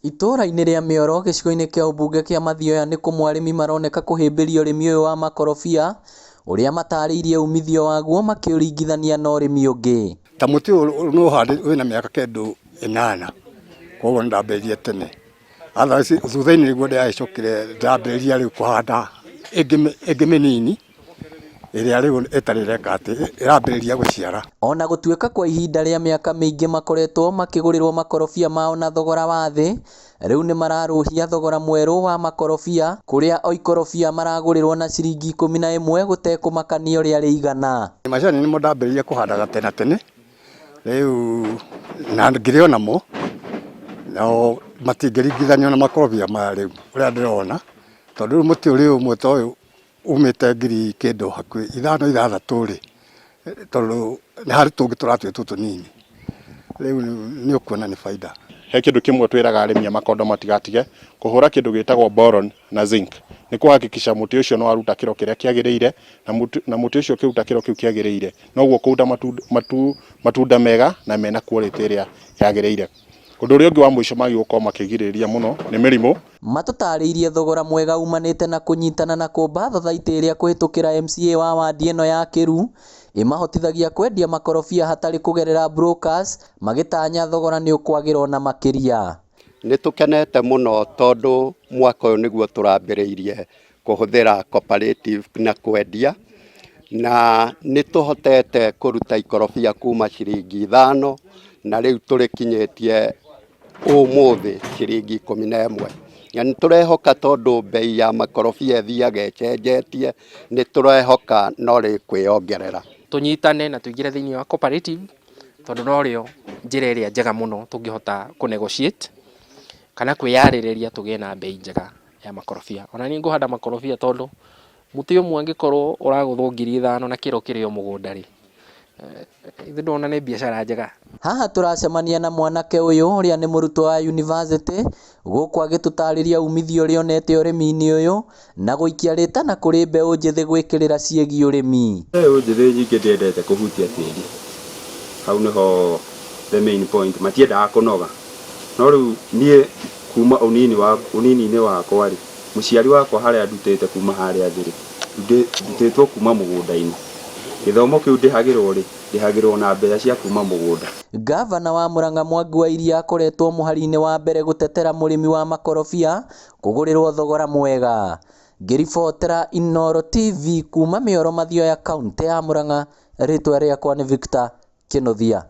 Itũra-inĩ rĩa Mĩoro gĩcigo-inĩ kĩa ũmbunge kĩa Mathioya nĩ kũmwe arĩmi maroneka kũhĩmbĩria ũrĩmi ũyũ wa makorobia ũrĩa matarĩirie umithio waguo makĩũringithania na ũrĩmi ũngĩ. Ta mũtĩ ũyũ no hande wĩna mĩaka kĩndũ 8, koguo ndambĩrĩirie tene. Otherwise thutha-inĩ nĩguo ndĩragĩcokire ndambĩrĩria rĩu kũhanda ĩngĩ mĩnini ĩrĩa rĩu ĩtarĩ reka atĩ ĩrambĩrĩria gũciara. Ona gũtuĩka kwa ihinda rĩa mĩaka mĩingĩ makoretwo makĩgũrĩrwo makorobia mao na thogora wa thĩ, rĩu nĩ mararũhia thogora mwerũ wa makorobia kũrĩa o ikorobia maragũrĩrwo na ciringi 11 gũtekũmakania ũrĩa rĩigana. Macani nĩmo ndambĩrĩirie kũhandaga tene rĩu na ngĩrĩ onamo no matingĩringithanio na makorobia ma rĩu ũrĩa ndĩrona, tondũ rĩu mũtĩ ũrĩ ũmwe ta ũyũ umĩte ngiri kĩndũ hakuhĩ 5-6 rĩ, tondũ nĩ harĩ tũngĩ tũratuĩka tũnini, rĩu nĩ ũkuona nĩ baida. He kĩndũ kĩmwe twĩraga arĩmi a makondo matigatige kũhũra kĩndũ gĩtagwo boron na zinc, nĩ kũhakikisha mũtĩ ũcio no waruta kĩro kĩrĩa kĩagĩrĩire na mũtĩ ũcio kĩruta kĩro kĩu kĩagĩrĩire noguo kũruta matunda mega na mena quality ĩrĩa yagĩrĩire. Ũndũ ũrĩa ũngĩ wa mũico magi gũkorwo makĩgirĩrĩria mũno nĩ mĩrimũ. Matũtarĩirie thogora mwega umanĩte na kũnyitana na kũmba thothaitĩ ĩrĩa kũhĩtũkĩra MCA wa wadi ĩno ya Kĩru ĩmahotithagia kwendia makorobia hatarĩ kũgerera brokers, magĩtanya thogora nĩ ũkwagĩra ona makĩria. Nĩ tũkenete mũno tondũ mwaka ũyũ nĩguo tũrambĩrĩirie kũhũthĩra cooperative na kwendia, na nĩ tũhotete kũruta ikorobia kuma ciringi 5 na rĩu tũrĩkinyĩtie ũmũthĩ ciringi 11. Na nĩ tũrehoka tondũ bei ya makorobia thiaga ĩcenjetie, nĩ tũrehoka no rĩkwĩongerera. Tũnyitane na tũingĩre thĩinĩ wa cooperative tondũ no rĩo njĩra ĩrĩa njega mũno tũngĩhota kũ-negotiate kana kwĩyarĩrĩria tũgĩe na bei njega ya makorobia. Ona niĩ ngũhanda makorobia tondũ mũtĩ ũmwe angĩkorwo ũragũthwo 5,000 na kĩro kĩrĩ o mũgũnda rĩ, ithe ndona nĩ biacara njega. Haha tũracemania na mwanake ũyũ ũrĩa nĩ mũrutwo wa yunivasĩtĩ, gũkũ agĩtũtarĩria umithio ũrĩa onete ũrĩmi-inĩ ũyũ na gũikia rĩtana kũrĩ mbeũ njĩthĩ gwĩkĩrĩra ciĩgiĩ ũrĩmi. Mbeũ njĩthĩ nyingĩ ndĩendete kũhutia tĩri, hau nĩho the main point, matiendaga kũnoga. No rĩu niĩ kuma ũnini-inĩ wakwa rĩ, mũciari wakwa harĩa ndutĩte kuma harĩa thĩ rĩ, ndutĩtwo kuma mũgũnda-inĩ. Gĩthomo kĩu ndĩhagĩrwo rĩ, ndĩhagĩrwo na mbeca cia kuma mũgũnda. Gavana wa Murang'a Mwangi wa Iria akoretwo mũhari-inĩ wa mbere gũtetera mũrĩmi wa makorobia kũgũrĩrwo thogora mwega. Ngĩribotera Inooro TV kuma Mĩoro Mathioya kaunti ya Murang'a, rĩtwa rĩakwa nĩ Victor Kĩnuthia.